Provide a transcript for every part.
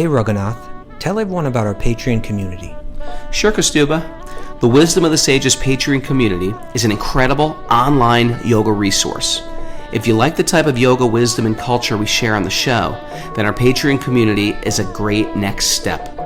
Hey Raghunath, tell everyone about our Patreon community. Sure, Kaustubha. The Wisdom of the Sages Patreon community is an incredible online yoga resource. If you like the type of yoga wisdom and culture we share on the show, then our Patreon community is a great next step.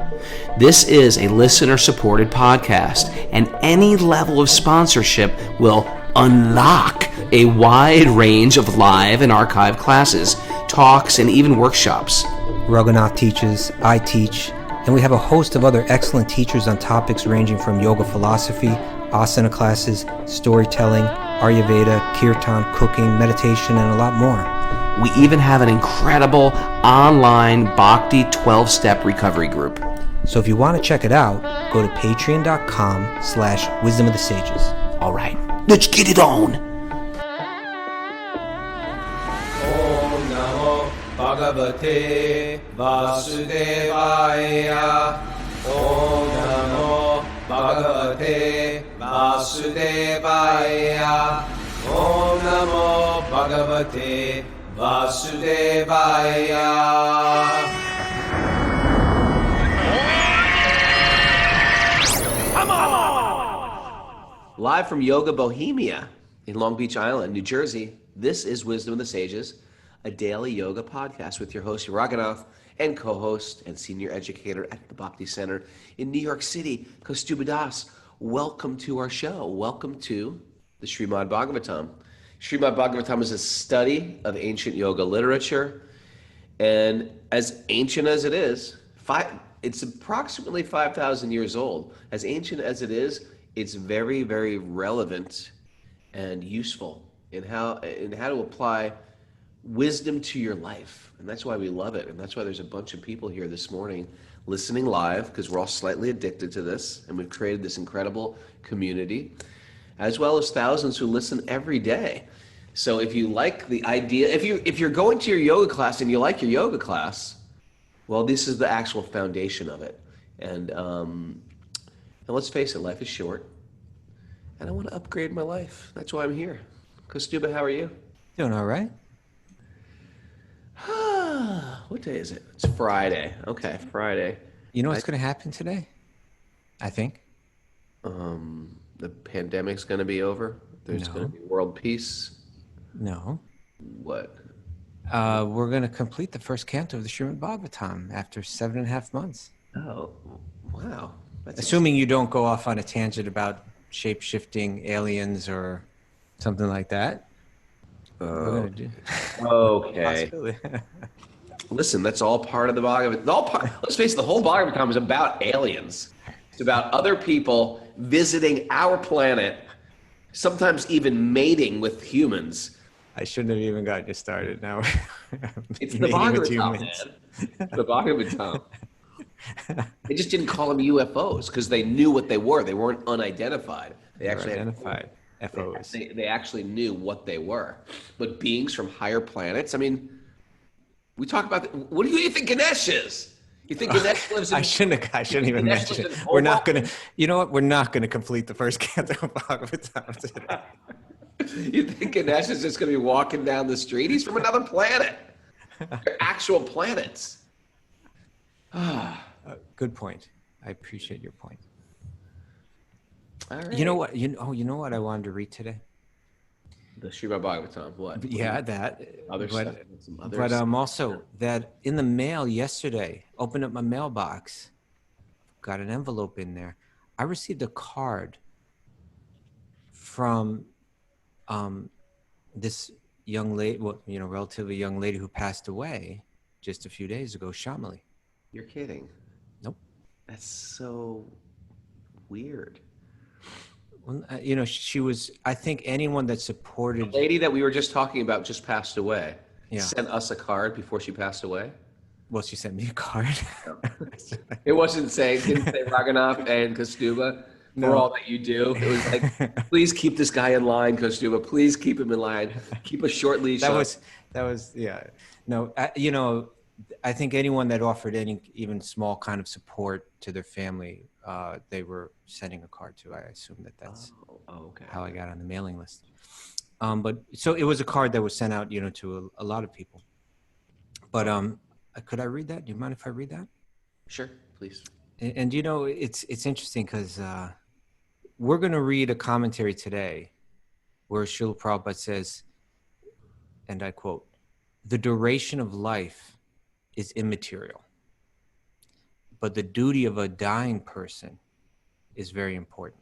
This is a listener-supported podcast, and any level of sponsorship will unlock a wide range of live and archived classes, talks, and even workshops. Raghunath teaches, I teach, and we have a host of other excellent teachers on topics ranging from yoga philosophy, asana classes, storytelling, Ayurveda, kirtan, cooking, meditation, and a lot more. We even have an incredible online Bhakti 12-step recovery group. So if you want to check it out, go to patreon.com/wisdom of the sages. All right, let's get it on. Om Namo Bhagavate Vasudevaya. Om Namo Bhagavate Vasudevaya. Om Namo Bhagavate Vasudevaya. Live from Yoga Bohemia in Long Beach Island, New Jersey, this is Wisdom of the Sages, a daily yoga podcast with your host, Raghunath, and co-host and senior educator at the Bhakti Center in New York City, Kaustubha Das. Welcome to our show. Welcome to the Srimad Bhagavatam. Srimad Bhagavatam is a study of ancient yoga literature, and as ancient as it is, it's approximately 5,000 years old. As ancient as it is, it's very, very relevant and useful in how to apply wisdom to your life. And that's why we love it. And that's why there's a bunch of people here this morning listening live, because we're all slightly addicted to this. And we've created this incredible community, as well as thousands who listen every day. So if you like the idea, if you're going to your yoga class and you like your yoga class, well, this is the actual foundation of it. And let's face it, life is short, and I want to upgrade my life. That's why I'm here. Kaustubha, how are you? Doing all right. What day is it? It's Friday. Okay, Friday. You know what's going to happen today? I think. The pandemic's going to be over. There's going to be world peace. No. What? We're going to complete the first canto of the Srimad Bhagavatam after 7.5 months. Oh, wow. Assuming you don't go off on a tangent about shape-shifting aliens or something like that. Okay. Possibly. Listen, that's all part of the Bhagavatam. Let's face it, the whole Bhagavatam is about aliens. It's about other people visiting our planet, sometimes even mating with humans. I shouldn't have even gotten you started now. It's the Bhagavatam, man. The Bhagavatam. They just didn't call them UFOs because they knew what they were. They weren't unidentified. They actually identified FOs. They actually knew what they were. But beings from higher planets, I mean, we talk about, what do you think Ganesh is? You think Ganesh lives in... I shouldn't even mention it. We're not going to, you know what? We're not going to complete the first canto of Bhagavatam today. You think Ganesh is just going to be walking down the street? He's from another planet. They're actual planets. Good point. I appreciate your point. All right. You know what? You know what I wanted to read today? The Srimad Bhagavatam. What? Yeah, that. Other stuff. But also that in the mail yesterday, opened up my mailbox, got an envelope in there. I received a card from this young lady, relatively young lady who passed away just a few days ago, Shyamali. You're kidding. Nope. That's so weird. Well, she was, I think anyone that supported... The lady that we were just talking about just passed away. Yeah. Sent us a card before she passed away. Well, she sent me a card. No. It didn't say Raghunath and Kaustubha for all that you do. It was like, please keep this guy in line, Kaustubha. Please keep him in line. Keep a short leash. That was, yeah. No, I think anyone that offered any even small kind of support to their family, they were sending a card to. I assume that's how I got on the mailing list. But so it was a card that was sent out, to a lot of people. But could I read that? Do you mind if I read that? Sure, please. And you know, it's interesting because we're going to read a commentary today where Srila Prabhupada says, and I quote, "The duration of life is immaterial, but the duty of a dying person is very important."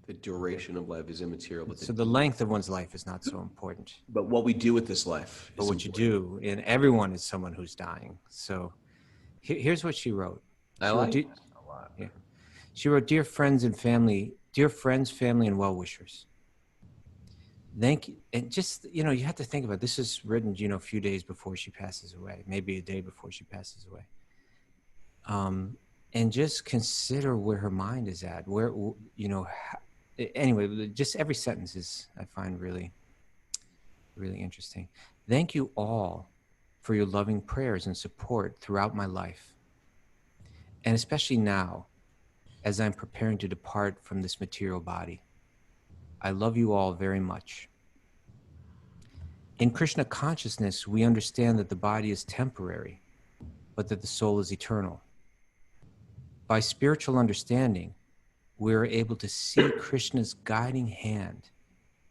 The duration of life is immaterial, but So the length of one's life is not so important, but what we do with this life but is what you important. do, and everyone is someone who's dying. So here's what she wrote. I She wrote, like it a lot. yeah. She wrote, "Dear friends and family, dear friends, family, and well-wishers. Thank you." And just, you know, you have to think about it. This is written, you know, a few days before she passes away, maybe a day before she passes away. And just consider where her mind is at, where, you know, anyway, just every sentence is, I find really, really interesting. "Thank you all for your loving prayers and support throughout my life, and especially now as I'm preparing to depart from this material body. I love you all very much. In Krishna consciousness, we understand that the body is temporary, but that the soul is eternal. By spiritual understanding, we are able to see Krishna's guiding hand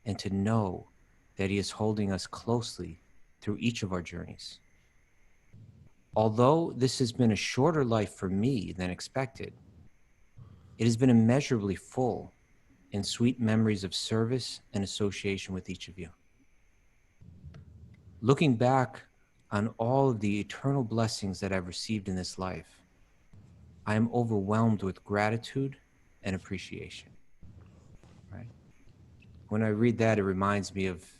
and to know that he is holding us closely through each of our journeys. Although this has been a shorter life for me than expected, it has been immeasurably full in sweet memories of service and association with each of you. Looking back on all of the eternal blessings that I've received in this life, I am overwhelmed with gratitude and appreciation." Right? When I read that, it reminds me of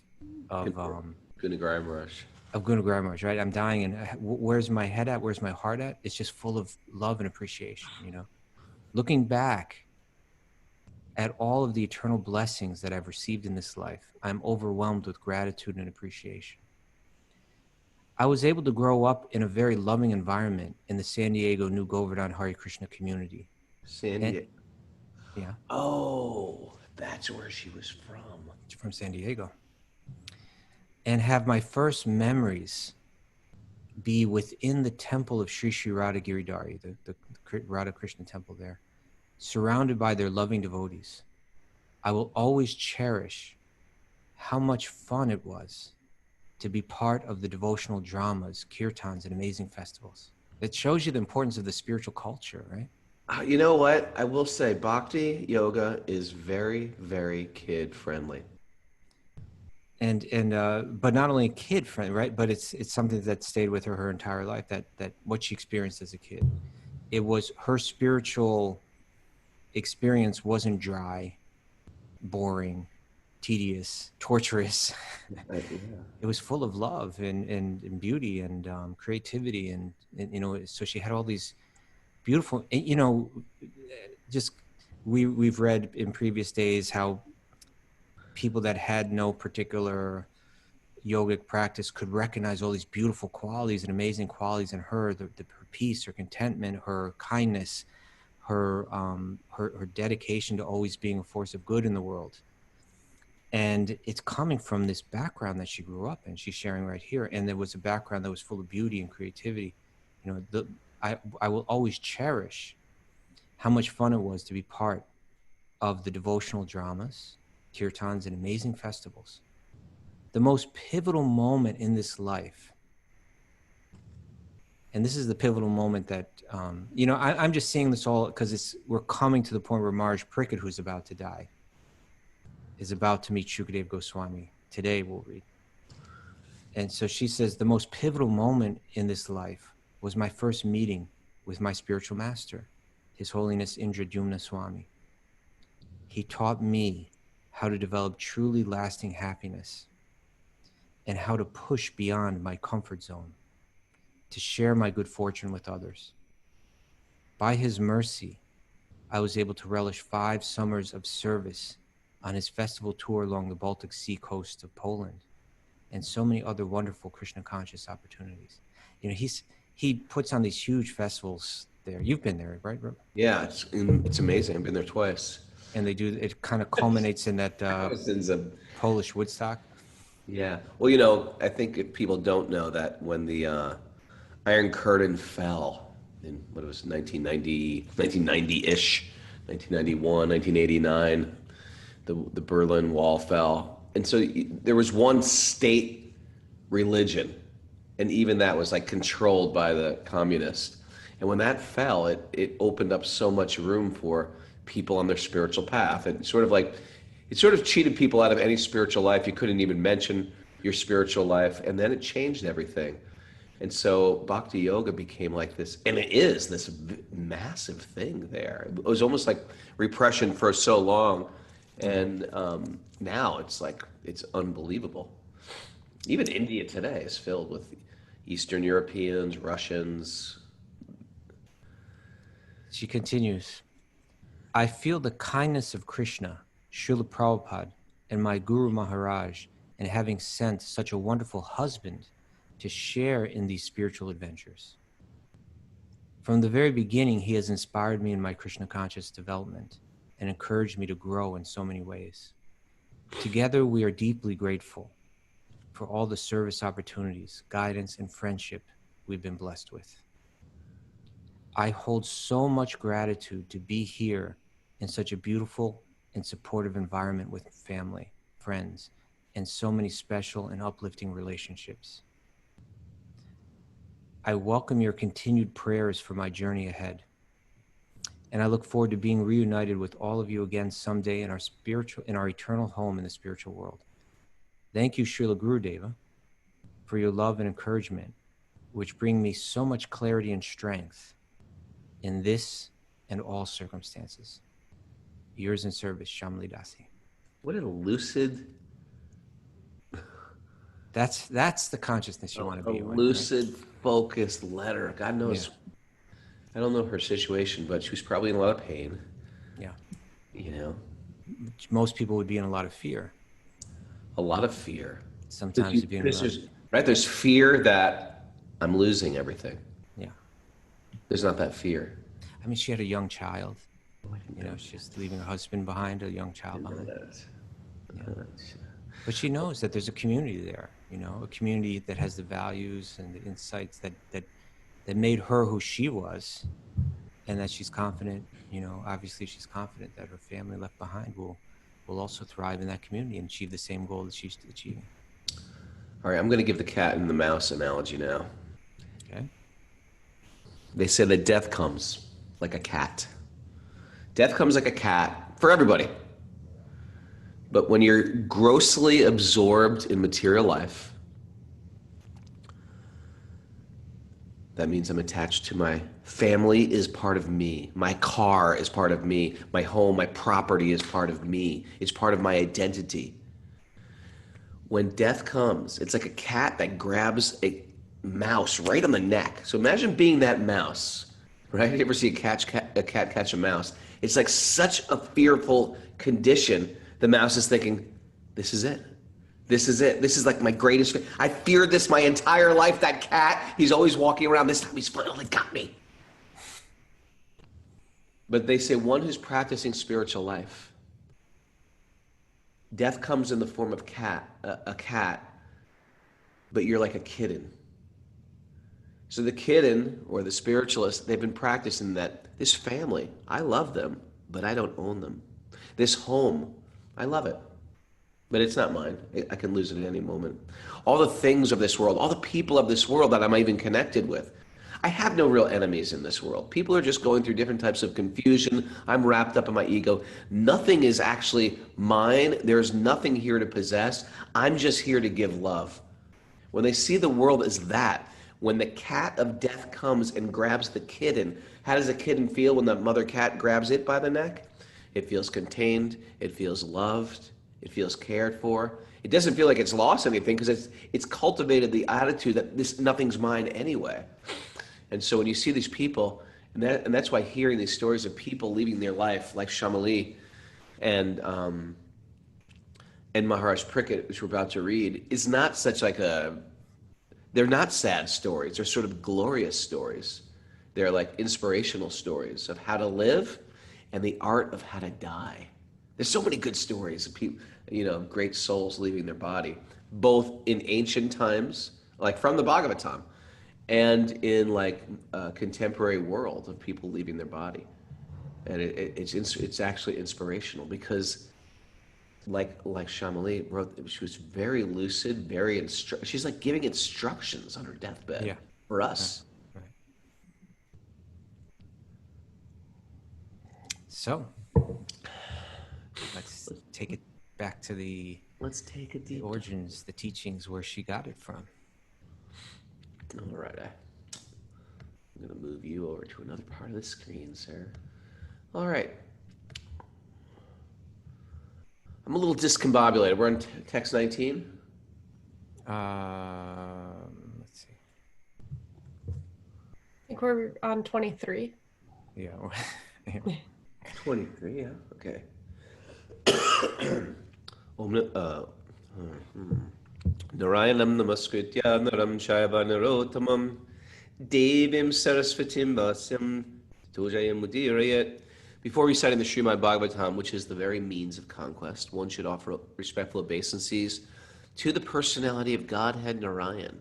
Guna Maharaj. Guna Maharaj, right? I'm dying, and where's my head at? Where's my heart at? It's just full of love and appreciation, you know? Looking back at all of the eternal blessings that I've received in this life, I'm overwhelmed with gratitude and appreciation. I was able to grow up in a very loving environment in the San Diego New Govardhan Hare Krishna community. San Diego. Yeah. Oh, that's where she was from. She's from San Diego. And have my first memories be within the temple of Sri Sri Radha Giridhari, the Radha Krishna temple there, surrounded by their loving devotees. I will always cherish how much fun it was to be part of the devotional dramas, kirtans, and amazing festivals. It shows you the importance of the spiritual culture, right? You know what? I will say Bhakti yoga is very, very kid friendly. And but not only kid friendly, right? But it's something that stayed with her entire life, that what she experienced as a kid. It was her spiritual experience wasn't dry, boring, tedious, torturous. It was full of love and beauty and creativity and you know, so she had all these beautiful, you know, just we've read in previous days how people that had no particular yogic practice could recognize all these beautiful qualities and amazing qualities in her, her peace, her contentment, her kindness, her dedication to always being a force of good in the world. And it's coming from this background that she grew up in. She's sharing right here. And there was a background that was full of beauty and creativity. You know, I will always cherish how much fun it was to be part of the devotional dramas, kirtans, and amazing festivals. The most pivotal moment in this life, and this is the pivotal moment that, you know, I'm just seeing this all because we're coming to the point where Maharaj Pariksit, who's about to die, is about to meet Sukadeva Goswami. Today we'll read. And so she says, the most pivotal moment in this life was my first meeting with my spiritual master, His Holiness Indradyumna Swami. He taught me how to develop truly lasting happiness and how to push beyond my comfort zone, to share my good fortune with others. By his mercy, I was able to relish 5 summers of service on his festival tour along the Baltic Sea coast of Poland, and so many other wonderful Krishna conscious opportunities. You know, he puts on these huge festivals there. You've been there, right? Yeah, it's amazing. I've been there twice. And they do. It kind of culminates in that Polish Woodstock. Yeah. Well, you know, I think if people don't know that when the Iron Curtain fell in what it was 1990-ish, 1991, 1989, the Berlin Wall fell. And so there was one state religion, and even that was like controlled by the communists. And when that fell, it opened up so much room for people on their spiritual path. And it sort of cheated people out of any spiritual life. You couldn't even mention your spiritual life. And then it changed everything. And so Bhakti Yoga became like this, and it is this massive thing there. It was almost like repression for so long. And now it's like, it's unbelievable. Even India today is filled with Eastern Europeans, Russians. She continues, I feel the kindness of Krishna, Srila Prabhupada, and my Guru Maharaj in having sent such a wonderful husband to share in these spiritual adventures. From the very beginning, he has inspired me in my Krishna conscious development and encouraged me to grow in so many ways. Together, we are deeply grateful for all the service opportunities, guidance, and friendship we've been blessed with. I hold so much gratitude to be here in such a beautiful and supportive environment with family, friends, and so many special and uplifting relationships. I welcome your continued prayers for my journey ahead. And I look forward to being reunited with all of you again someday in our eternal home in the spiritual world. Thank you, Srila Gurudeva, for your love and encouragement, which bring me so much clarity and strength in this and all circumstances. Yours in service, Shyamali Dasi. What a lucid... That's the consciousness you want to be in. A lucid, focused letter. God knows. Yeah. I don't know her situation, but she was probably in a lot of pain. Yeah. You know? Most people would be in a lot of fear. A lot of fear. Sometimes there's fear that I'm losing everything. Yeah. There's not that fear. I mean, she had a young child. She's leaving her husband behind, a young child behind. Yeah. But she knows that there's a community there, a community that has the values and the insights that made her who she was, and that she's confident, obviously she's confident that her family left behind will also thrive in that community and achieve the same goal that she's achieving. All right, I'm going to give the cat and the mouse analogy now. Okay. They say that death comes like a cat. Death comes like a cat for everybody. But when you're grossly absorbed in material life, that means I'm attached to my family is part of me. My car is part of me. My home, my property is part of me. It's part of my identity. When death comes, it's like a cat that grabs a mouse right on the neck. So imagine being that mouse, right? You ever see a cat catch a mouse? It's like such a fearful condition. The mouse is thinking, this is it. This is it. This is like my greatest fear. I feared this my entire life, that cat. He's always walking around. This time he's finally got me. But they say one who's practicing spiritual life, death comes in the form of a cat, but you're like a kitten. So the kitten or the spiritualist, they've been practicing that this family, I love them, but I don't own them. This home, I love it, but it's not mine. I can lose it at any moment. All the things of this world, all the people of this world that I'm even connected with, I have no real enemies in this world. People are just going through different types of confusion. I'm wrapped up in my ego. Nothing is actually mine. There's nothing here to possess. I'm just here to give love. When they see the world as that, when the cat of death comes and grabs the kitten, how does a kitten feel when the mother cat grabs it by the neck? It feels contained. It feels loved. It feels cared for. It doesn't feel like it's lost anything because it's cultivated the attitude that nothing's mine anyway. And so when you see these people, and that's why hearing these stories of people leaving their life, like Shyamali and Maharaj Prickett, which we're about to read, is not such like they're not sad stories. They're sort of glorious stories. They're like inspirational stories of how to live and the art of how to die. There's so many good stories of people, great souls leaving their body, both in ancient times, like from the Bhagavatam, and in like a contemporary world of people leaving their body. And it's actually inspirational because like Shyamali wrote, she was very lucid, she's like giving instructions on her deathbed for us. Right. So let's take it back to let's take a deep origins, the teachings, where she got it from. All right, I'm going to move you over to another part of the screen, sir. All right. I'm a little discombobulated. We're on text 19. Let's see. I think we're on 23. Yeah. 23, yeah. Okay. Narayanam namaskritya naram shaiva narotamam devim sarasvatim vasyam tojayam mudirayat. Before reciting the Srimad Bhagavatam, which is the very means of conquest, one should offer respectful obeisances to the personality of Godhead Narayan,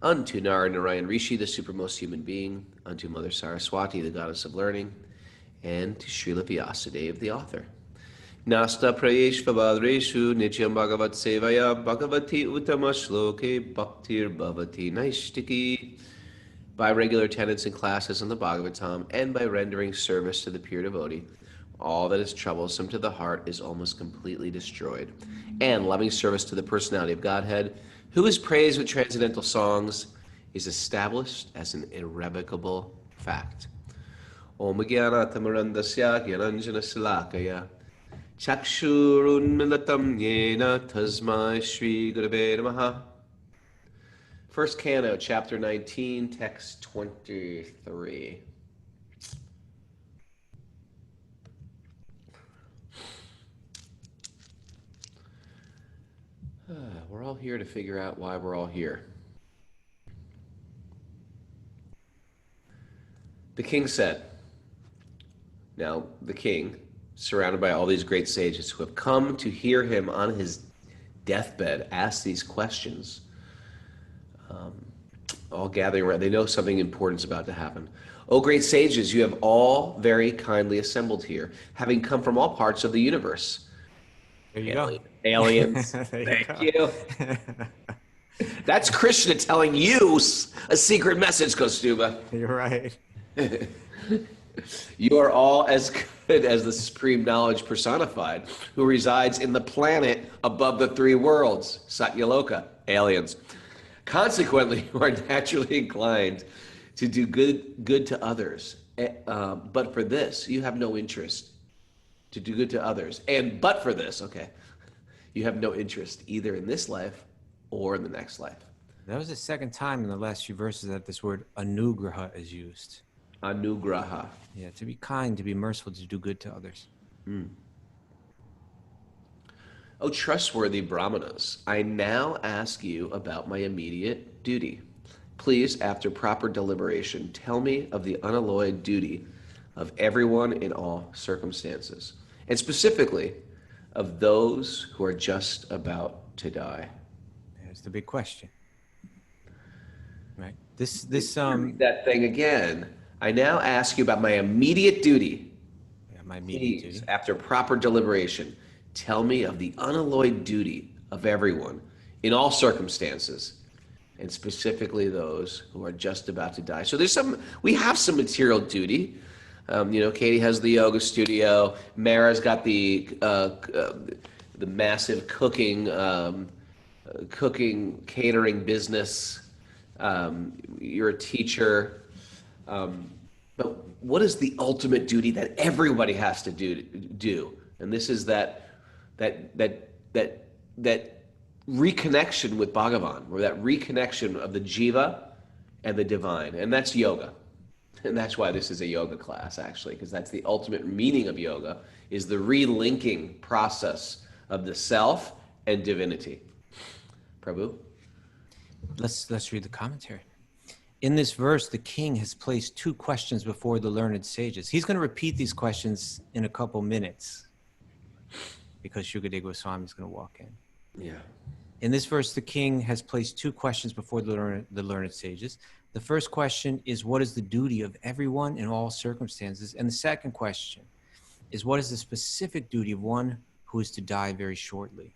unto Narayan Rishi, the supermost human being, unto Mother Saraswati, the goddess of learning, and to Srila Vyasadeva, the author. Nasta prayesh vavadreshu nityam bhagavat sevaya bhagavati uttama shloke bhaktir bhavati naishtiki. By regular attendance in classes on the Bhagavatam and by rendering service to the pure devotee, all that is troublesome to the heart is almost completely destroyed. And loving service to the personality of Godhead, who is praised with transcendental songs, is established as an irrevocable fact. Om Jnana Tamarandasya Gyananjana Salakaya Chakshurunmilatam Yena Tasmai Shri Gurave Namaha. First canto, chapter 19, text 23. We're all here to figure out why we're all here. The king said, now the king, surrounded by all these great sages who have come to hear him on his deathbed ask these questions, all gathering around. They know something important is about to happen. O great sages, you have all very kindly assembled here, having come from all parts of the universe. There you go. Aliens. Thank you. That's Krishna telling you a secret message, Kaustubha. You're right. You are all as good as the supreme knowledge personified, who resides in the planet above the three worlds, Satyaloka, aliens. Consequently, you are naturally inclined to do good to others. But for this, you have no interest to do good to others. But for this, okay, you have no interest either in this life or in the next life. That was the second time in the last few verses that this word anugraha is used. Anugraha. Yeah, to be kind, to be merciful, to do good to others. O trustworthy brahmanas, I now ask you about my immediate duty. Please, after proper deliberation, tell me of the unalloyed duty of everyone in all circumstances, and specifically of those who are just about to die. That's the big question. Right? That thing again. I now ask you about my immediate duty. Yeah, my immediate Please, duty. after proper deliberation, tell me of the unalloyed duty of everyone in all circumstances, and specifically those who are just about to die. So we have some material duty. Katie has the yoga studio. Mara's got the massive cooking, catering business. You're a teacher. But what is the ultimate duty that everybody has to do? And this is that reconnection with Bhagavan, or that reconnection of the jiva and the divine, and that's yoga. And that's why this is a yoga class, actually, because that's the ultimate meaning of yoga, is the relinking process of the self and divinity. Prabhu? Let's read the commentary. In this verse, the king has placed two questions before the learned sages. He's going to repeat these questions in a couple minutes because Sukadeva Goswami is going to walk in. Yeah. In this verse, the king has placed two questions before the learned sages. The first question is, what is the duty of everyone in all circumstances? And the second question is, what is the specific duty of one who is to die very shortly?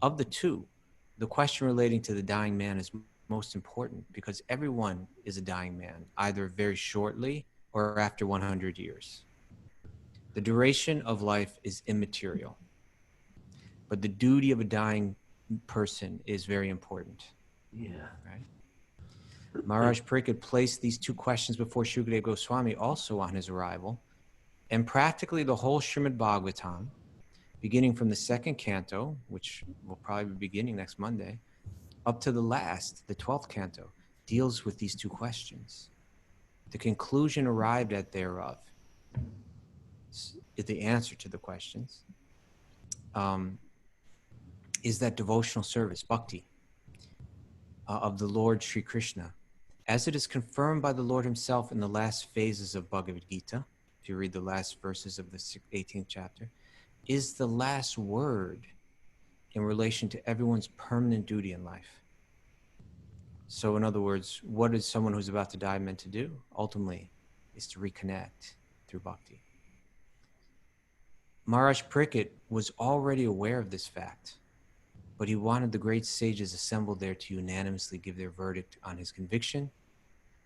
Of the two, the question relating to the dying man is most important, because everyone is a dying man, either very shortly or after 100 years. The duration of life is immaterial, but the duty of a dying person is very important. Yeah. Right? Maharaj Pariksit placed these two questions before Sukadeva Goswami also on his arrival, and practically the whole Srimad Bhagavatam, beginning from the second canto, which will probably be beginning next Monday, up to the last, the 12th canto, deals with these two questions. The conclusion arrived at thereof is the answer to the questions, is that devotional service, bhakti, of the Lord Sri Krishna, as it is confirmed by the Lord himself in the last phases of Bhagavad Gita, if you read the last verses of the 18th chapter, is the last word in relation to everyone's permanent duty in life. So in other words, what is someone who's about to die meant to do? Ultimately, is to reconnect through bhakti. Maharaj Pariksit was already aware of this fact, but he wanted the great sages assembled there to unanimously give their verdict on his conviction,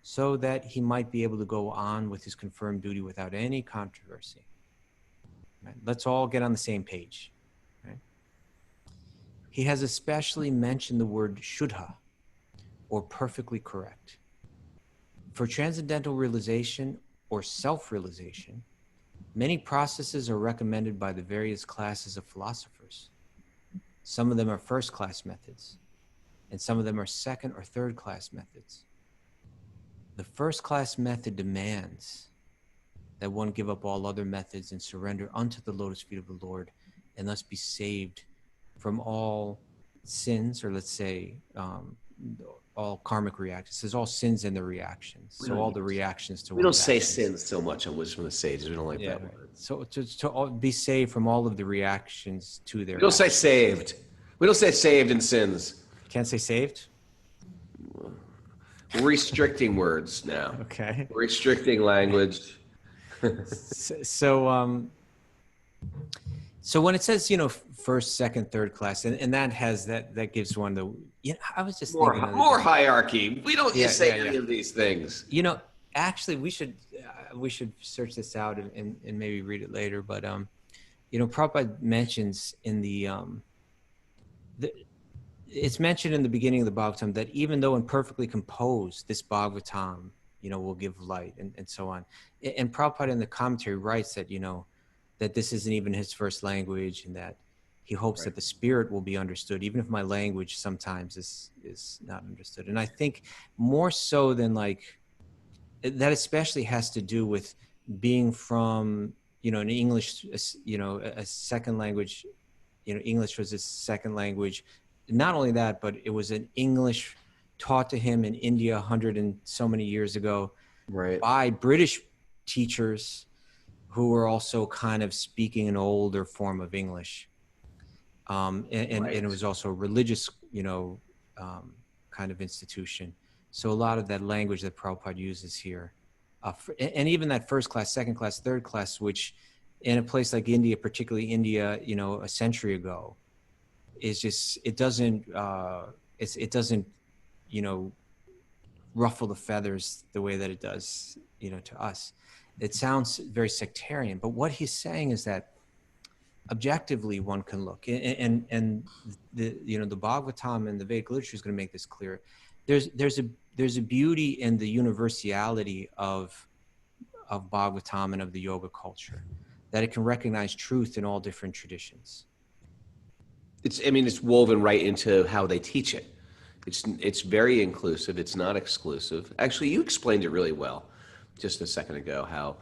so that he might be able to go on with his confirmed duty without any controversy. Right? Let's all get on the same page. Right? He has especially mentioned the word shuddha, or perfectly correct. For transcendental realization or self-realization, many processes are recommended by the various classes of philosophers. Some of them are first-class methods, and some of them are second or third-class methods. The first-class method demands that one give up all other methods and surrender unto the lotus feet of the Lord, and thus be saved from all sins, or let's say all karmic reactions. It says all sins and their reactions. So all the reactions to We don't one's say actions. sins so much on Wisdom of the Sages. We don't like that Right. word. So to be saved from all of the reactions to their We don't say actions. saved. We don't say saved in sins. Can't say saved? We're restricting words now. Okay. We're restricting language. So when it says, first, second, third class, and that has that gives one the, I was just thinking of More hierarchy. We don't just say any yeah. of these things. Actually we should search this out and maybe read it later. But Prabhupada mentions in it's mentioned in the beginning of the Bhagavatam that even though imperfectly composed, this Bhagavatam, will give light and so on. And Prabhupada in the commentary writes that, that this isn't even his first language, and that he hopes that the spirit will be understood, even if my language sometimes is not understood. And I think more so than that especially has to do with being from, an English, a second language, English was his second language. Not only that, but it was an English taught to him in India 100 and so many years ago by British teachers who were also kind of speaking an older form of English. And it was also a religious, kind of institution. So a lot of that language that Prabhupada uses here, and even that first class, second class, third class, which in a place like India, particularly India, a century ago, is just, it doesn't, ruffle the feathers the way that it does, to us. It sounds very sectarian, but what he's saying is that objectively one can look, and the Bhagavatam and the Vedic literature is going to make this clear. There's a beauty in the universality of Bhagavatam and of the yoga culture, that it can recognize truth in all different traditions. It's woven right into how they teach it. It's very inclusive. It's not exclusive. Actually, you explained it really well just a second ago, how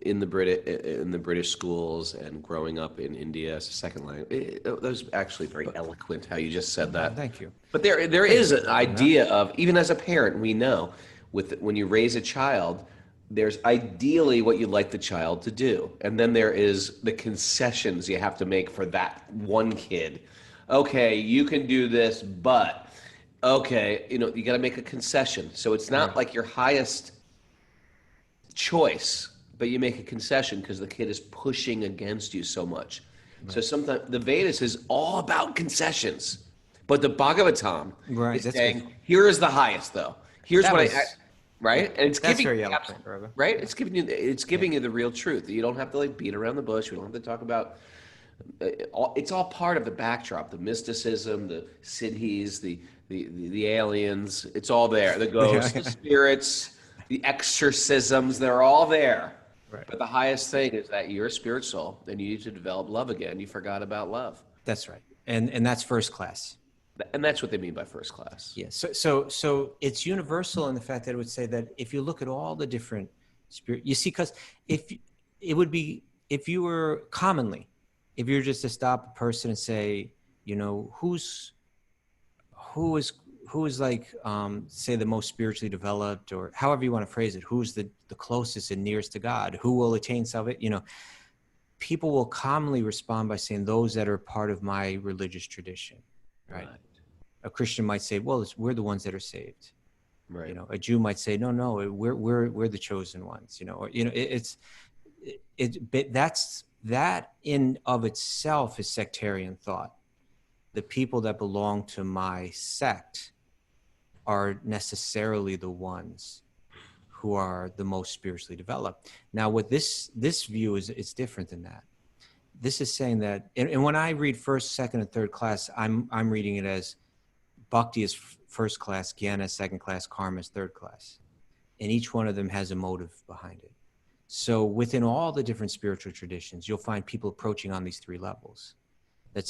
in the British schools and growing up in India as a second language, that was actually very eloquent how you just said that. Thank you. But there is an idea of, even as a parent, we know when you raise a child, there's ideally what you'd like the child to do. And then there is the concessions you have to make for that one kid. Okay, you can do this, but Okay, you got to make a concession. So it's not like your highest choice, but you make a concession because the kid is pushing against you so much. So sometimes the Vedas is all about concessions, but the Bhagavatam Right, is that's saying, good. here is the highest, though. Here's That what was, right? yeah, And it's that's giving very you eloquent, Raga. right? It's giving you the real truth. You don't have to like beat around the bush. We don't have to talk about it's all part of the backdrop, the mysticism, the siddhis, the aliens. It's all there. The ghosts, the spirits, the exorcisms, they're all there. Right. But the highest thing is that you're a spirit soul and you need to develop love again. You forgot about love. That's right. And that's first class. And that's what they mean by first class. Yeah. So it's universal in the fact that it would say that if you look at all the different spirit, you see, because if it would be, if you were commonly, if you were just to stop a person and say, who is like, say the most spiritually developed, or however you want to phrase it, who's the closest and nearest to God, who will attain salvation, people will commonly respond by saying those that are part of my religious tradition, right? A Christian might say, well, we're the ones that are saved. Right. A Jew might say, no, we're the chosen ones, that in of itself is sectarian thought. The people that belong to my sect are necessarily the ones who are the most spiritually developed. Now, with this view it's different than that. This is saying that, and when I read first, second, and third class, I'm reading it as Bhakti is first class, Jnana is second class, Karma is third class. And each one of them has a motive behind it. So within all the different spiritual traditions, you'll find people approaching on these three levels. That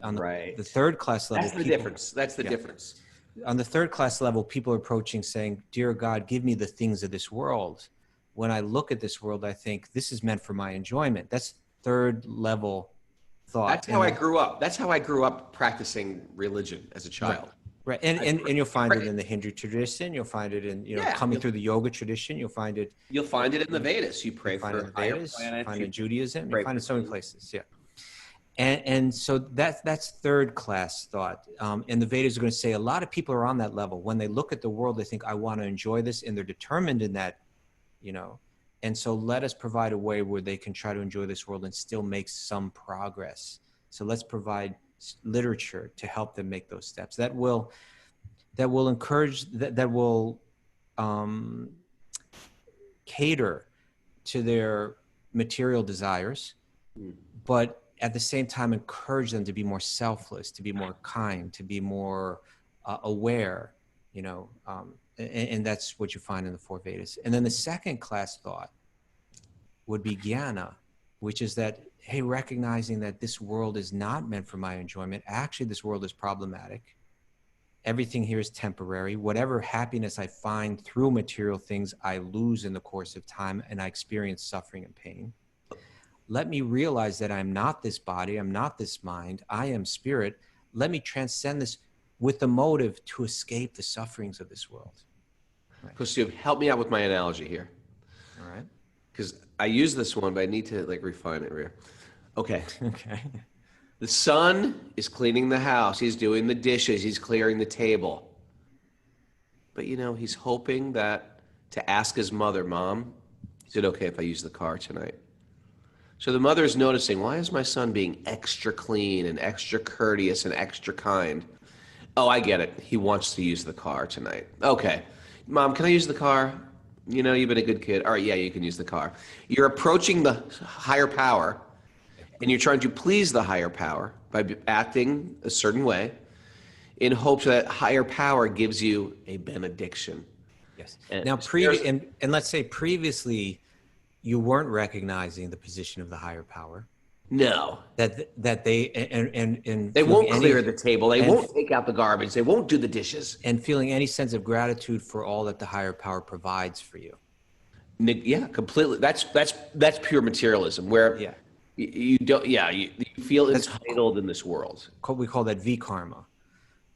on the third class level, that's the difference. That's the difference. On the third class level, people are approaching saying, dear God, give me the things of this world. When I look at this world, I think this is meant for my enjoyment. That's third level thought. That's how I grew up. That's how I grew up practicing religion as a child. Right. And you'll find it in the Hindu tradition. You'll find it in, coming through the yoga tradition. You'll find it in the Vedas. You pray for higher planets. You find it in Judaism. You find it in so many places. Yeah. And so that's third class thought. And the Vedas are going to say a lot of people are on that level. When they look at the world, they think, I want to enjoy this. And they're determined in that, and so let us provide a way where they can try to enjoy this world and still make some progress. So let's provide literature to help them make those steps. That will encourage, that will cater to their material desires, but at the same time encourage them to be more selfless, to be more kind, to be more aware, and that's what you find in the four Vedas. And then the second class thought would be jnana, which is that, hey, recognizing that this world is not meant for my enjoyment. Actually, this world is problematic. Everything here is temporary. Whatever happiness I find through material things, I lose in the course of time, and I experience suffering and pain. Let me realize that I'm not this body, I'm not this mind, I am spirit. Let me transcend this with the motive to escape the sufferings of this world. Right. Kaustubha, help me out with my analogy here. All right. Because I use this one, but I need to refine it here. Okay. Okay. The son is cleaning the house. He's doing the dishes. He's clearing the table. But, he's hoping to ask his mother, Mom, is it okay if I use the car tonight? So the mother is noticing, why is my son being extra clean and extra courteous and extra kind? Oh, I get it. He wants to use the car tonight. Okay. Mom, can I use the car? You've been a good kid. All right, yeah, you can use the car. You're approaching the higher power, and you're trying to please the higher power by acting a certain way in hopes that higher power gives you a benediction. Yes. Now, and let's say previously you weren't recognizing the position of the higher power. No. That they and they won't clear the table. They won't take out the garbage. They won't do the dishes. And feeling any sense of gratitude for all that the higher power provides for you. Yeah, completely. That's pure materialism, where you don't. Yeah, you feel entitled in this world. We call that V-karma,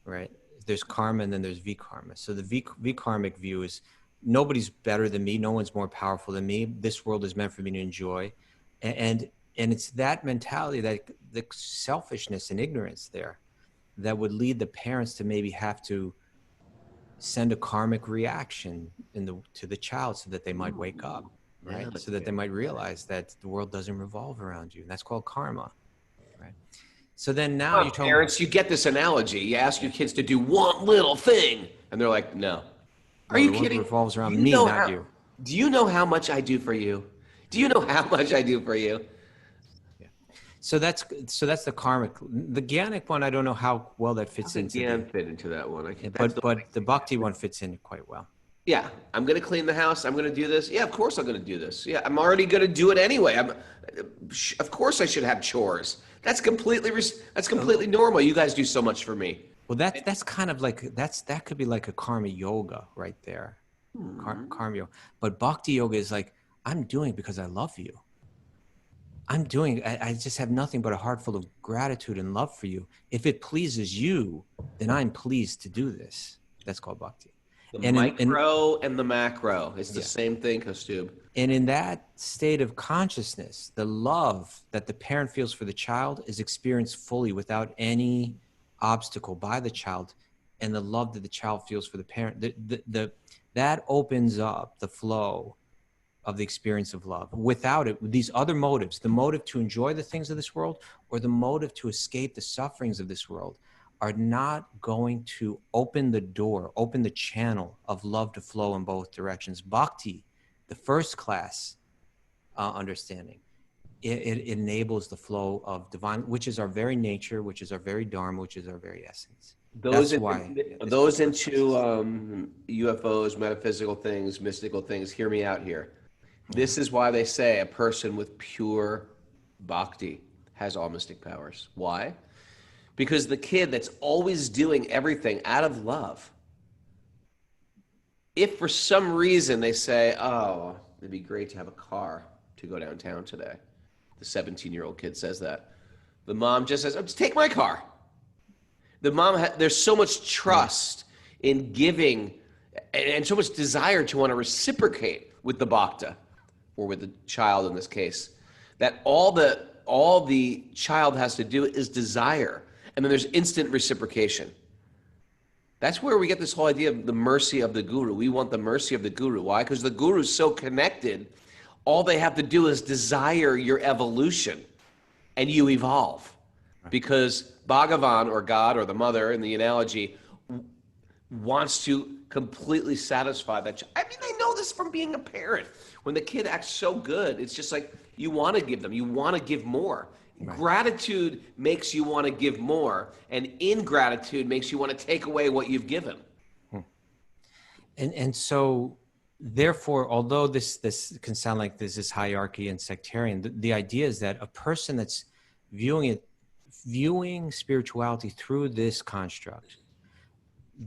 right? There's karma and then there's V-karma. So the V-karmic view is nobody's better than me. No one's more powerful than me. This world is meant for me to enjoy, and it's that mentality, that the selfishness and ignorance there, that would lead the parents to maybe have to send a karmic reaction to the child so that they might wake up, right? Yeah, So that they might realize that the world doesn't revolve around you. And that's called karma, right? So then now Come you're on, talking. parents, you get this analogy. You ask your kids to do one little thing, and they're like, no. Are No, you the world kidding? revolves around Do you me, know not you. Do you know how much I do for you? Do you know how much I do for you? Yeah. So that's the karmic. The Gyanic one, I don't know how well that fits into Again, fit into that one. I can't, but the Bhakti one fits in quite well. yeah, I'm going to clean the house. I'm going to do this. Yeah, of course I'm going to do this. Yeah, I'm already going to do it anyway. Of course I should have chores. That's completely normal. You guys do so much for me. Well, that's kind of like that could be like a karma yoga right there, karma yoga. But Bhakti yoga is like, I'm doing it because I love you. I just have nothing but a heart full of gratitude and love for you. If it pleases you, then I'm pleased to do this. That's called Bhakti. The micro and the macro. It's the same thing, Kaustubh. And in that state of consciousness, the love that the parent feels for the child is experienced fully without any obstacle by the child. And the love that the child feels for the parent, that opens up the flow of the experience of love. Without it, these other motives, the motive to enjoy the things of this world or the motive to escape the sufferings of this world, are not going to open the door, open the channel of love to flow in both directions. Bhakti, the first class understanding, it enables the flow of divine, which is our very nature, which is our very dharma, which is our very essence. Those into UFOs, metaphysical things, mystical things, hear me out here. This is why they say a person with pure bhakti has all mystic powers. Why? Because the kid that's always doing everything out of love, if for some reason they say, oh, it'd be great to have a car to go downtown today, the 17-year-old kid says that. The mom just says, oh, just take my car. The mom, there's so much trust in giving and so much desire to want to reciprocate with the bhakta, or with the child in this case, that all the child has to do is desire. And then there's instant reciprocation. That's where we get this whole idea of the mercy of the guru. We want the mercy of the guru. Why? Because the guru is so connected. All they have to do is desire your evolution, and you evolve. Right. Because Bhagavan, or God, or the mother in the analogy, wants to completely satisfy that child. I mean, I know this from being a parent. When the kid acts so good, it's just like you want to give them. You want to give more. Right. Gratitude makes you want to give more, and ingratitude makes you want to take away what you've given. And so, therefore, although this can sound like this is hierarchy and sectarian, the idea is that a person that's viewing spirituality through this construct,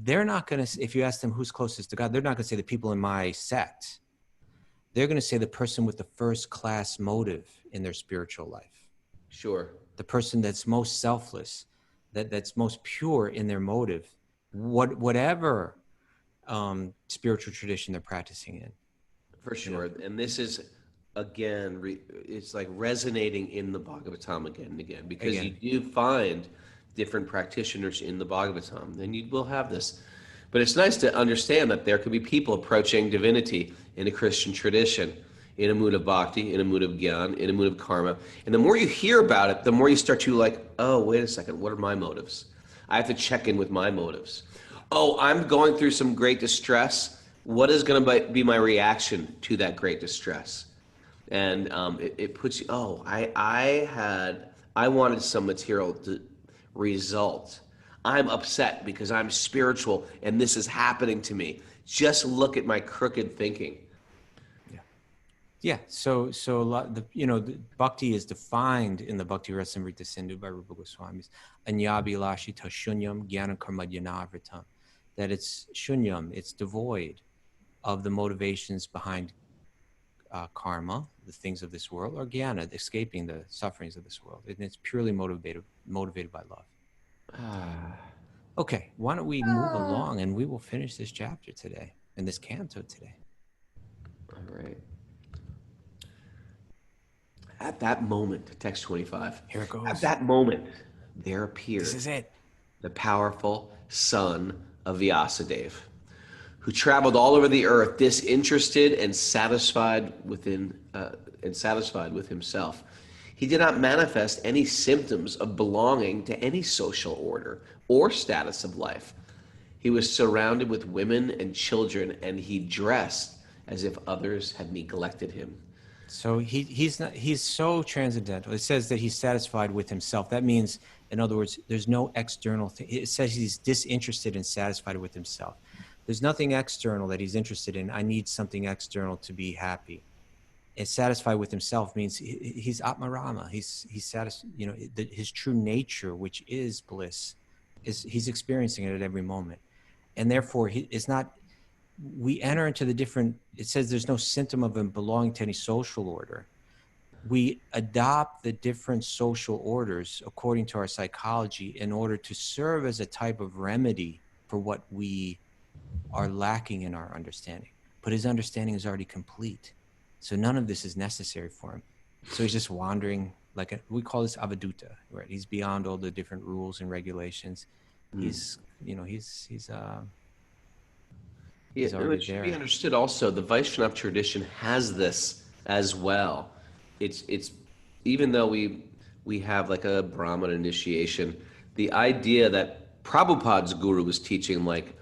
they're not going to, if you ask them who's closest to God, they're not going to say the people in my sect. They're going to say the person with the first class motive in their spiritual life. Sure. The person that's most selfless, that's most pure in their motive, whatever spiritual tradition they're practicing in. For sure. And this is, again, it's like resonating in the Bhagavatam again and again, because you do find different practitioners in the Bhagavatam, and you will have this. But it's nice to understand that there could be people approaching divinity in a Christian tradition, in a mood of bhakti, in a mood of gyan, in a mood of karma. And the more you hear about it, the more you start to like, oh, wait a second, what are my motives? I have to check in with my motives. Oh, I'm going through some great distress. What is going to be my reaction to that great distress? And it puts you, oh, I wanted some material result. I'm upset because I'm spiritual and this is happening to me. Just look at my crooked thinking. Yeah, so a lot, the bhakti is defined in the Bhakti Rasamrita Sindhu by Rupa Goswami's Anyabhilashita Shunyam Jnana Karma Jnanavritam, that it's shunyam, it's devoid of the motivations behind karma, the things of this world, or jnana, escaping the sufferings of this world. And it's purely motivated by love. Okay, why don't we move along and we will finish this chapter today, and this canto today. All right. At that moment, text 25. Here it goes. At that moment, there appeared. This is it. the powerful son of Vyasadeva, who traveled all over the earth, disinterested and satisfied with himself. He did not manifest any symptoms of belonging to any social order or status of life. He was surrounded with women and children, and he dressed as if others had neglected him. So he's so transcendental. It says that he's satisfied with himself. That means, in other words, there's no external thing. It says he's disinterested and satisfied with himself. There's nothing external that he's interested in. I need something external to be happy. And satisfied with himself means he's Atmarama. He's satisfied. You know, his true nature, which is bliss, he's experiencing it at every moment, and therefore it's not. We enter into the different. It says there's no symptom of him belonging to any social order. We adopt the different social orders according to our psychology in order to serve as a type of remedy for what we are lacking in our understanding. But his understanding is already complete. So none of this is necessary for him. So he's just wandering we call this avaduta, right? He's beyond all the different rules and regulations. He's already it should be understood also, the Vaishnava tradition has this as well. It's even though we have like a Brahman initiation, the idea that Prabhupada's guru was teaching, like,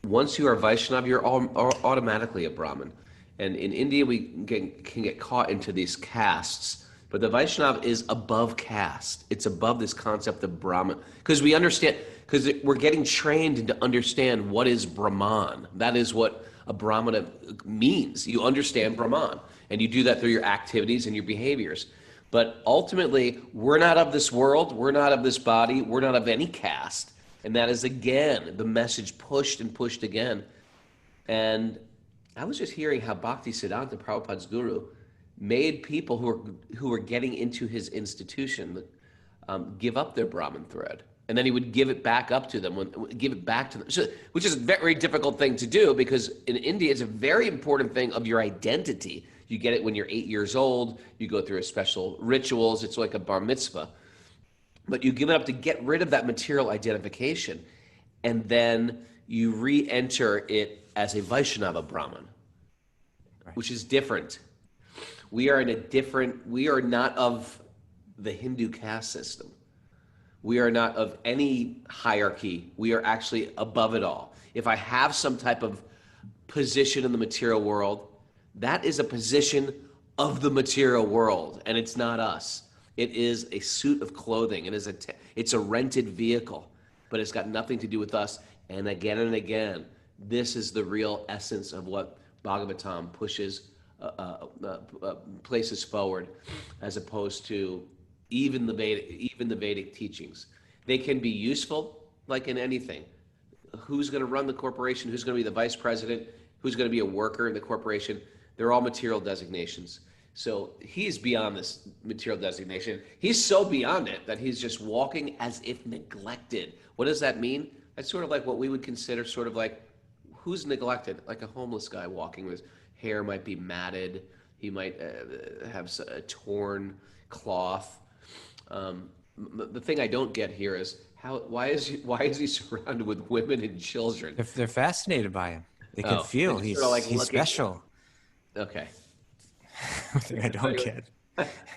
once you are Vaishnava, you're automatically a Brahmin. And in India, we can get caught into these castes. But the Vaishnava is above caste. It's above this concept of Brahman. Because we understand, because we're getting trained to understand what is Brahman. That is what a Brahmana means. You understand Brahman. And you do that through your activities and your behaviors. But ultimately, we're not of this world. We're not of this body. We're not of any caste. And that is, again, the message pushed and pushed again. And I was just hearing how Bhaktisiddhanta, Prabhupada's guru, made people who were getting into his institution give up their Brahmin thread. And then he would give it back up to them, so, which is a very difficult thing to do, because in India, it's a very important thing of your identity. You get it when you're 8 years old. You go through a special rituals. It's like a bar mitzvah. But you give it up to get rid of that material identification. And then you re-enter it as a Vaishnava Brahman, right, which is different. We are not of the Hindu caste system. We are not of any hierarchy. We are actually above it all. If I have some type of position in the material world, that is a position of the material world, and it's not us. It is a suit of clothing. It's a rented vehicle, but it's got nothing to do with us. And again, this is the real essence of what Bhagavatam pushes, places forward, as opposed to even the Vedic teachings. They can be useful, like in anything. Who's going to run the corporation? Who's going to be the vice president? Who's going to be a worker in the corporation? They're all material designations. So he's beyond this material designation. He's so beyond it that he's just walking as if neglected. What does that mean? That's sort of like what we would consider sort of like, who's neglected? Like a homeless guy walking with his hair might be matted. He might have a torn cloth. The thing I don't get here is why is he surrounded with women and children? They're fascinated by him. They can feel he's special. Okay. I don't get.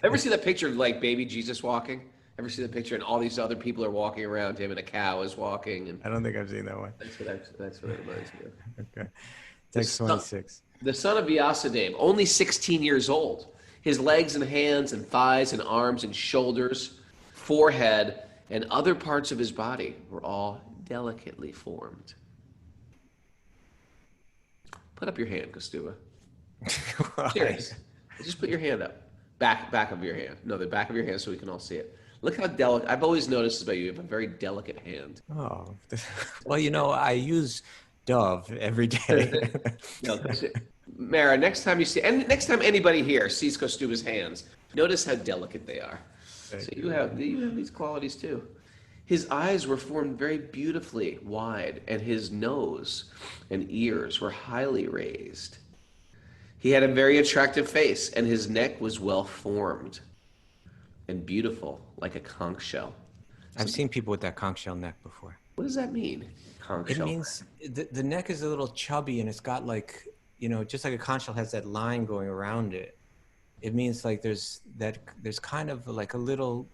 Ever see that picture of like baby Jesus walking? Ever see the picture and all these other people are walking around him and a cow is walking? And I don't think I've seen that one. That's what it reminds me of. Okay. Text 26. The son of Vyasadeva, only 16 years old. His legs and hands and thighs and arms and shoulders, forehead, and other parts of his body were all delicately formed. Put up your hand, Kaustubha. Serious. Just put your hand up. Back of your hand. No, the back of your hand so we can all see it. Look how delicate. I've always noticed about you have a very delicate hand. Oh. Well, I use Dove every day. No, Mara, next time anybody here sees Kaustubha's hands, notice how delicate they are. So you have these qualities too. His eyes were formed very beautifully wide, and his nose and ears were highly raised. He had a very attractive face, and his neck was well formed and beautiful, like a conch shell. I've seen people with that conch shell neck before. What does that mean? Conch It shell. means the neck is a little chubby and it's got like, just like a conch shell has that line going around it. It means like there's kind of like a little,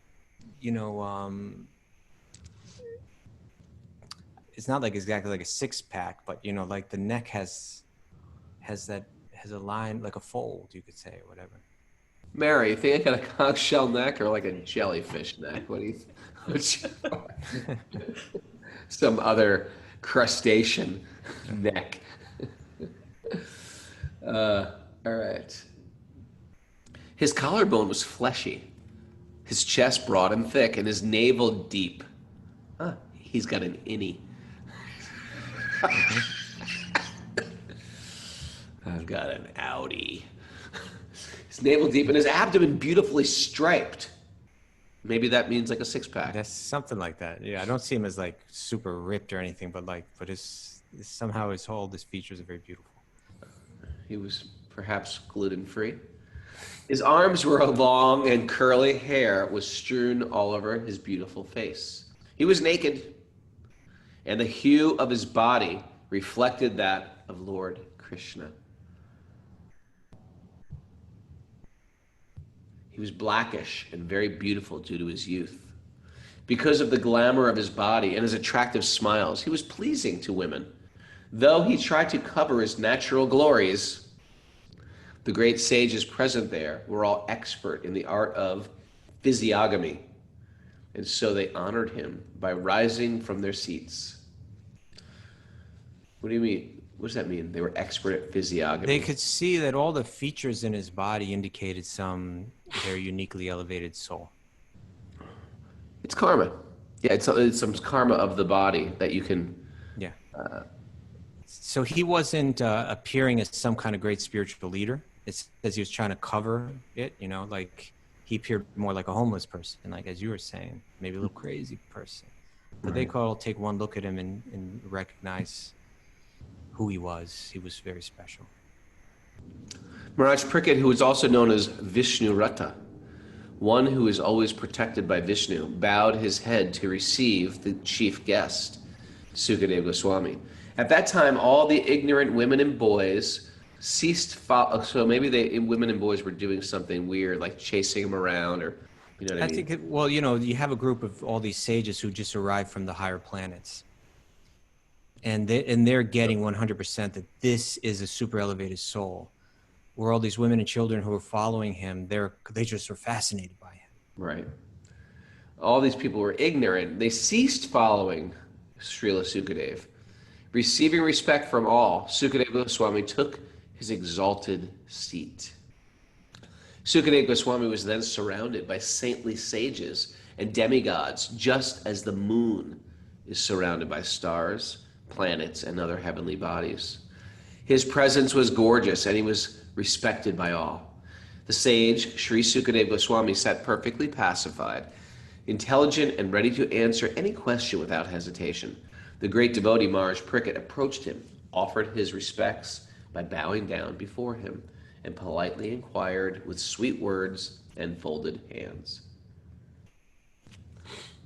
it's not like exactly like a six pack, but like the neck has a line, like a fold, you could say, or whatever. Mary, you think I got a conch shell neck or like a jellyfish neck? What do you think? Some other crustacean neck. All right. His collarbone was fleshy, his chest broad and thick, and his navel deep. Huh, he's got an innie. I've got an outie. His navel deep and his abdomen beautifully striped. Maybe that means like a six-pack. That's something like that. Yeah, I don't see him as like super ripped or anything, but somehow all his features are very beautiful. He was perhaps gluten-free. His arms were long and curly hair was strewn all over his beautiful face. He was naked, and the hue of his body reflected that of Lord Krishna. He was blackish and very beautiful due to his youth. Because of the glamour of his body and his attractive smiles, he was pleasing to women. Though he tried to cover his natural glories, the great sages present there were all expert in the art of physiognomy, and so they honored him by rising from their seats. What do you mean? What does that mean? They were expert at physiognomy. They could see that all the features in his body indicated some very uniquely elevated soul. It's karma. Yeah, it's some karma of the body that you can... Yeah. So he wasn't appearing as some kind of great spiritual leader. It's as he was trying to cover it, like he appeared more like a homeless person, like as you were saying, maybe a little crazy person. But they could all take one look at him and recognize who he was. He was very special. Maharaj Parikshit, who is also known as Vishnu Rata, one who is always protected by Vishnu, bowed his head to receive the chief guest, Sukadeva Goswami. At that time, all the ignorant women and boys ceased. So maybe women and boys were doing something weird, like chasing him around, or what I mean? think you have a group of all these sages who just arrived from the higher planets, and they're getting 100% that this is a super elevated soul. Where all these women and children who are following him, they just are fascinated by him. Right. All these people were ignorant. They ceased following Srila Sukadeva. Receiving respect from all, Sukadeva Goswami took his exalted seat. Sukadeva Goswami was then surrounded by saintly sages and demigods, just as the moon is surrounded by stars, planets, and other heavenly bodies. His presence was gorgeous, and he was respected by all. The sage, Sri Sukadeva Goswami, sat perfectly pacified, intelligent, and ready to answer any question without hesitation. The great devotee Maharaj Parikshit approached him, offered his respects by bowing down before him, and politely inquired with sweet words and folded hands.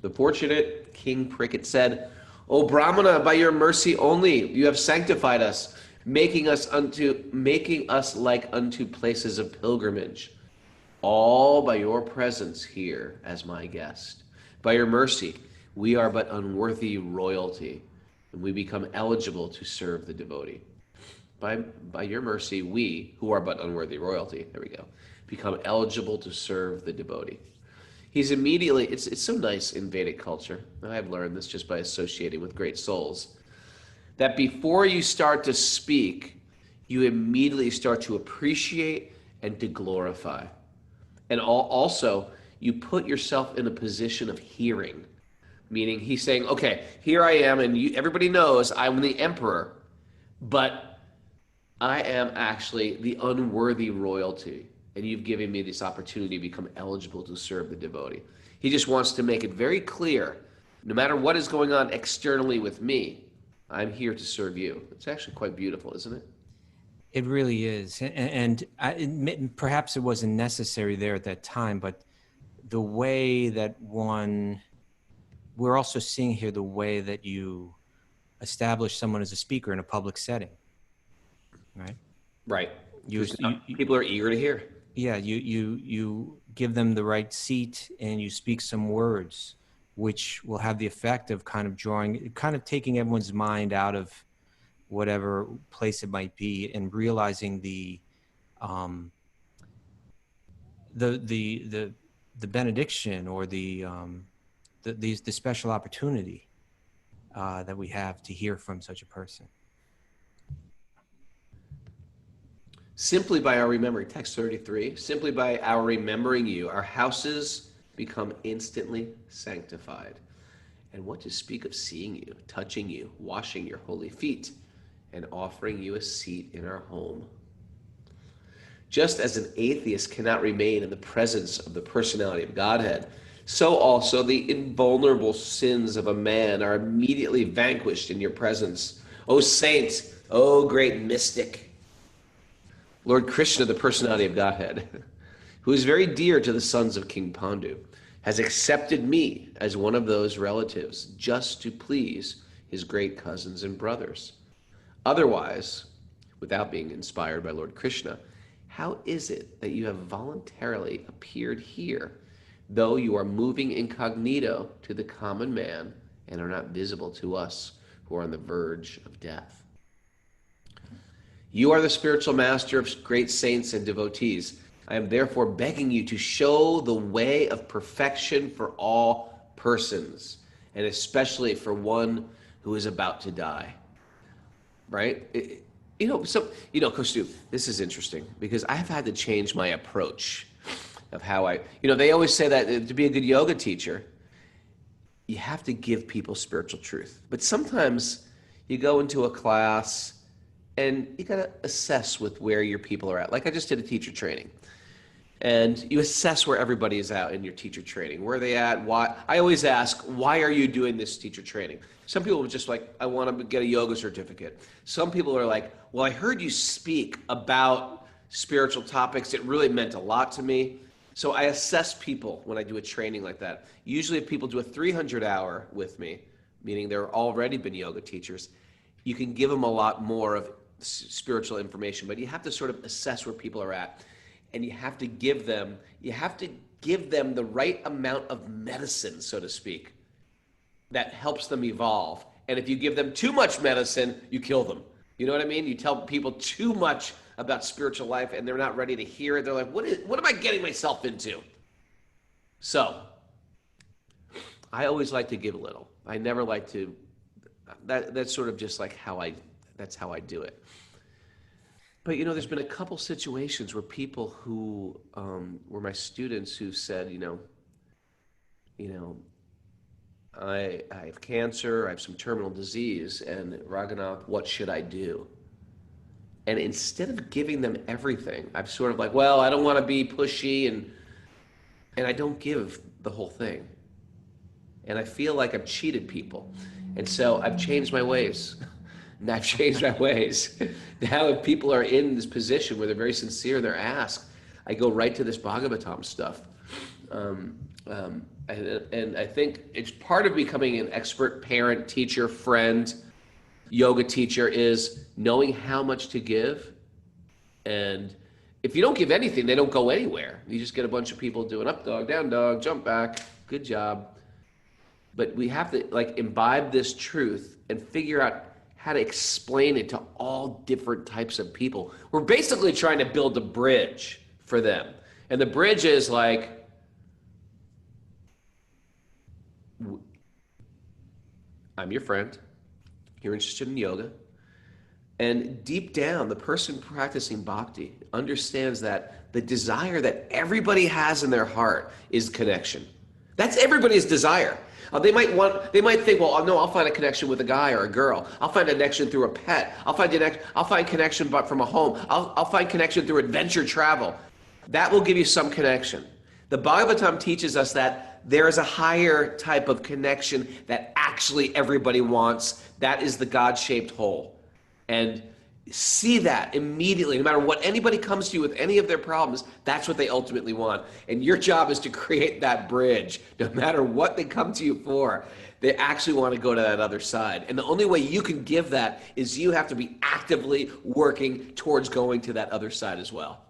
The fortunate King Parikshit said, "O Brahmana, by your mercy only you have sanctified us, making us like unto places of pilgrimage, all by your presence here as my guest. By your mercy, we are but unworthy royalty, and we become eligible to serve the devotee." By your mercy, we, who are but unworthy royalty, there we go, become eligible to serve the devotee. He's immediately, it's so nice in Vedic culture, and I've learned this just by associating with great souls, that before you start to speak, you immediately start to appreciate and to glorify. And also, you put yourself in a position of hearing, meaning he's saying, okay, here I am, and everybody knows I'm the emperor, but I am actually the unworthy royalty, and you've given me this opportunity to become eligible to serve the devotee. He just wants to make it very clear, no matter what is going on externally with me, I'm here to serve you. It's actually quite beautiful, isn't it? It really is. And perhaps it wasn't necessary there at that time, but the way that one we're also seeing here the way that you establish someone as a speaker in a public setting, right? Right. You, People are eager to hear. yeah, you give them the right seat and you speak some words, which will have the effect of kind of taking everyone's mind out of whatever place it might be and realizing the benediction or the special opportunity that we have to hear from such a person. Simply by our remembering, text 33, simply by our remembering you, our houses become instantly sanctified. And what to speak of seeing you, touching you, washing your holy feet, and offering you a seat in our home. Just as an atheist cannot remain in the presence of the personality of Godhead, so also the invulnerable sins of a man are immediately vanquished in your presence. O saint, O great mystic, Lord Krishna, the personality of Godhead, who is very dear to the sons of King Pandu, has accepted me as one of those relatives just to please his great cousins and brothers. Otherwise, without being inspired by Lord Krishna, how is it that you have voluntarily appeared here, though you are moving incognito to the common man and are not visible to us who are on the verge of death? You are the spiritual master of great saints and devotees. I am therefore begging you to show the way of perfection for all persons, and especially for one who is about to die. Right? Kaustubha, this is interesting because I have had to change my approach of how they always say that to be a good yoga teacher, you have to give people spiritual truth. But sometimes you go into a class and you got to assess with where your people are at. Like I just did a teacher training. And you assess where everybody is at in your teacher training. Where are they at? Why? I always ask, why are you doing this teacher training? Some people are just like, I want to get a yoga certificate. Some people are like, well, I heard you speak about spiritual topics. It really meant a lot to me. So I assess people when I do a training like that. Usually if people do a 300-hour with me, meaning they're already been yoga teachers, you can give them a lot more of spiritual information, but you have to sort of assess where people are at. And you have to give them the right amount of medicine, so to speak, that helps them evolve. And if you give them too much medicine, you kill them. You know what I mean? You tell people too much about spiritual life and they're not ready to hear it. They're like, what am I getting myself into? So I always like to give a little. I never like to, that's sort of just like that's how I do it. But, there's been a couple situations where people who were my students who said, I have cancer, I have some terminal disease, and Raghunath, what should I do? And instead of giving them everything, I'm sort of like, well, I don't want to be pushy, and I don't give the whole thing. And I feel like I've cheated people. And so I've changed my ways. And I've changed my ways. Now if people are in this position where they're very sincere, they're asked, I go right to this Bhagavatam stuff. And I think it's part of becoming an expert parent, teacher, friend, yoga teacher is knowing how much to give. And if you don't give anything, they don't go anywhere. You just get a bunch of people doing up dog, down dog, jump back, good job. But we have to imbibe this truth and figure out how to explain it to all different types of people. We're basically trying to build a bridge for them. And the bridge is like, I'm your friend, you're interested in yoga, and deep down, the person practicing bhakti understands that the desire that everybody has in their heart is connection. That's everybody's desire. They might think, well, no, I'll find a connection with a guy or a girl. I'll find a connection through a pet. I'll find connection but from a home. I'll find connection through adventure travel. That will give you some connection. The Bhagavatam teaches us that there is a higher type of connection that actually everybody wants. That is the God-shaped whole. And See that immediately. No matter what anybody comes to you with any of their problems, that's what they ultimately want. And your job is to create that bridge. No matter what they come to you for, they actually want to go to that other side. And the only way you can give that is you have to be actively working towards going to that other side as well.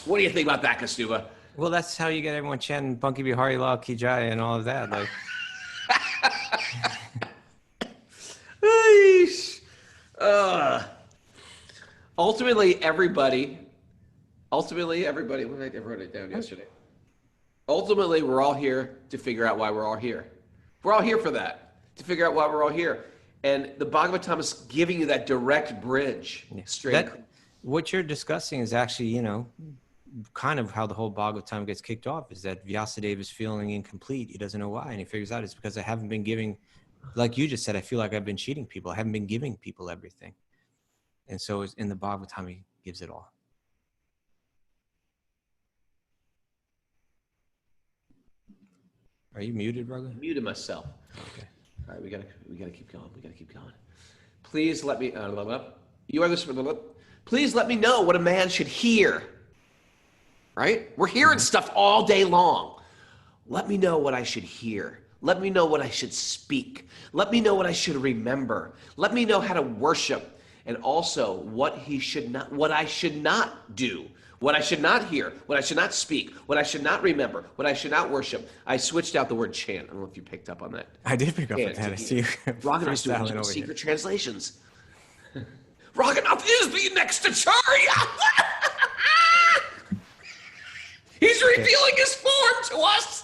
What do you think about that, Kaustubha? Well, that's how you get everyone chanting Bunky Bihari Lal Ki Jai and all of that. Like, Ultimately, everybody, what did I wrote it down yesterday? Ultimately, we're all here to figure out why we're all here. We're all here for that, to figure out why we're all here. And the Bhagavatam is giving you that direct bridge straight. What you're discussing is actually, you know, kind of how the whole Bhagavatam gets kicked off, is that Vyasadeva is feeling incomplete. He doesn't know why. And he figures out it's because I haven't been giving, like you just said, I feel like I've been cheating people. I haven't been giving people everything. And so in the Bhagavatam, he gives it all. Are you muted, brother? I muted myself. Okay. All right, we gotta keep going. We gotta keep going. Please let me. You are this. Please let me know what a man should hear. Right? We're hearing stuff all day long. Let me know what I should hear. Let me know what I should speak. Let me know what I should remember. Let me know how to worship. And also what I should not do, what I should not hear, what I should not speak, what I should not remember, what I should not worship. I switched out the word chant. I don't know if you picked up on that. I did pick up on that. I see you. Raghunath's doing secret translations. Raghunath is the next Acharya. He's revealing his form to us.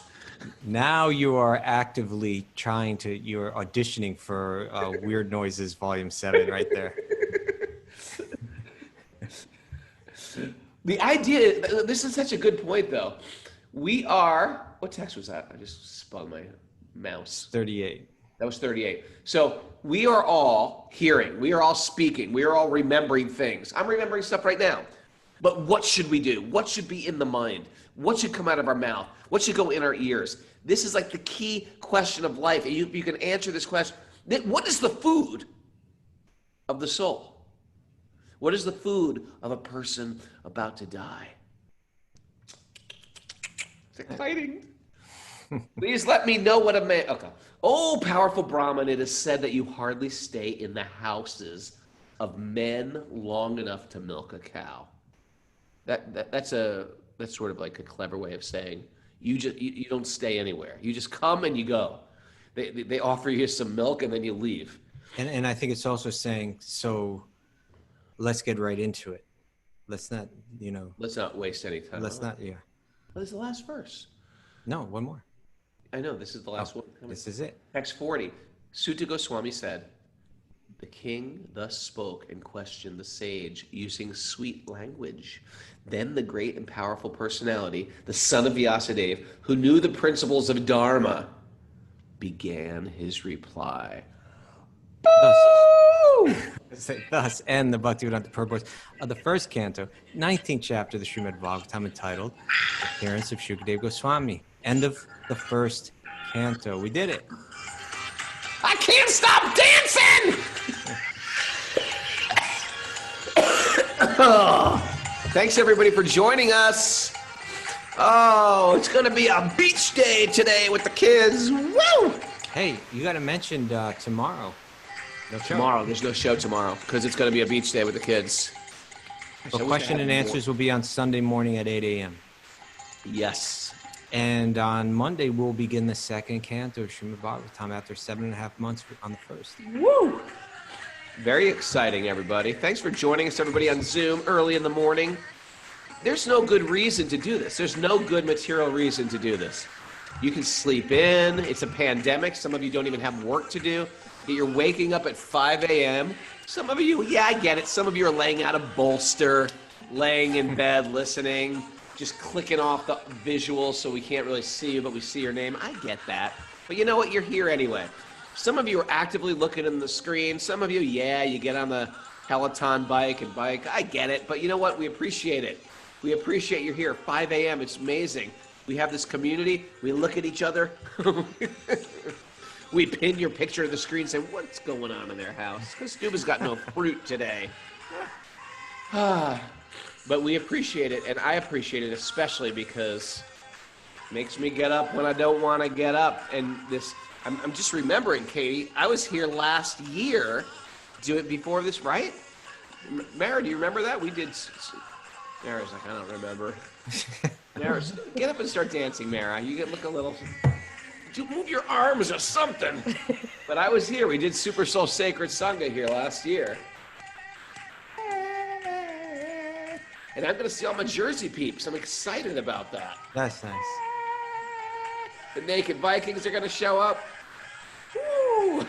Now you are actively you're auditioning for Weird Noises Volume 7 right there. The idea, this is such a good point though. We are, what text was that? I just spun my mouse. 38. That was 38. So we are all hearing, we are all speaking, we are all remembering things. I'm remembering stuff right now. But what should we do? What should be in the mind? What should come out of our mouth? What should go in our ears? This is like the key question of life. You can answer this question. What is the food of the soul? What is the food of a person about to die? It's exciting. Please let me know what a man... Okay. Oh, powerful Brahman, it is said that you hardly stay in the houses of men long enough to milk a cow. That's sort of like a clever way of saying you don't stay anywhere. You just come and you go. They offer you some milk and then you leave. And I think it's also saying, so let's get right into it. Let's not, let's not waste any time. Let's not, yeah. What is the last verse? No, one more. I know, this is the last one. This is it. Text 40. Sukadeva Goswami said, the king thus spoke and questioned the sage using sweet language. Then the great and powerful personality, the son of Vyasadeva, who knew the principles of Dharma, began his reply. Thus end the Bhakti-yogi purpose of the first canto, 19th chapter of the Srimad Bhagavatam, entitled Appearance of Sukadeva Goswami. End of the first canto. We did it. I can't stop dancing! Thanks everybody for joining us. Oh, it's gonna be a beach day today with the kids. Woo! Hey, you got to mention tomorrow. No tomorrow, there's no show tomorrow because it's gonna be a beach day with the kids. But question and answers will be on Sunday morning at 8 a.m. Yes. And on Monday, we'll begin the second canto of Srimad Bhagavatam after 7.5 months on the first. Woo! Very exciting, everybody. Thanks for joining us, everybody, on Zoom early in the morning. There's no good reason to do this. There's no good material reason to do this. You can sleep in. It's a pandemic. Some of you don't even have work to do. You're waking up at 5 a.m. Some of you, yeah, I get it. Some of you are laying out a bolster, laying in bed, listening, just clicking off the visuals so we can't really see you, but we see your name. I get that. But you know what? You're here anyway. Some of you are actively looking in the screen. Some of you, yeah, you get on the Peloton bike and bike. I get it. But you know what? We appreciate it. We appreciate you're here. 5 a.m. It's amazing. We have this community. We look at each other. We pin your picture to the screen and say, what's going on in their house? Kaustubha's got no fruit today. But we appreciate it, and I appreciate it especially because it makes me get up when I don't want to get up. And I'm just remembering, Katie, I was here last year, do it before this, right? Mara, do you remember that? We did. Mara's like, I don't remember. Mara, get up and start dancing, Mara. You look a little. You move your arms or something. But I was here. We did Super Soul Sacred Sangha here last year. And I'm going to see all my Jersey peeps. I'm excited about that. That's nice. The Naked Vikings are going to show up. Woo!